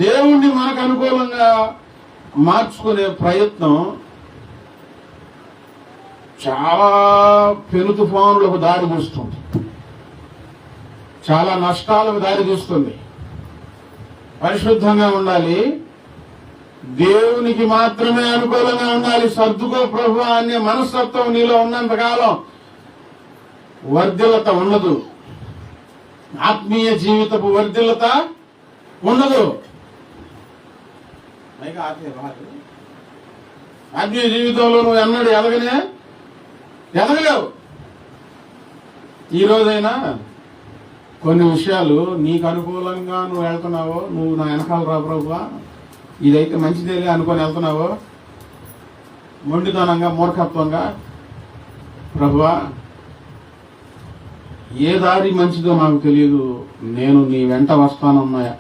దేవుణ్ణి మనకు అనుకూలంగా మార్చుకునే ప్రయత్నం చాలా పెను తుఫానులకు దారి తీస్తుంది, చాలా నష్టాలకు దారి తీస్తుంది. పరిశుద్ధంగా ఉండాలి, దేవునికి మాత్రమే అనుకూలంగా ఉండాలి. సర్దుకో ప్రభు అనే మనస్తత్వం నీలో ఉన్నంతకాలం వర్ధిల్లత ఉండదు, ఆత్మీయ జీవితపు వర్ధిల్లత ఉండదు. ఆత్మీయ జీవితంలో నువ్వు ఎన్నడూ ఎదగలేవు. ఈ రోజైనా కొన్ని విషయాలు నీకు అనుకూలంగా నువ్వు వెళ్తున్నావో, నువ్వు నా వెనకాల రా ప్రభువా, ఇదైతే మంచిదేలే అనుకొని వెళ్తున్నావో, మొండితనంగా మూర్ఖత్వంగా ప్రభువా ఏ దారి మంచిదో నాకు తెలియదు, నేను నీ వెంట వస్తానయ్యా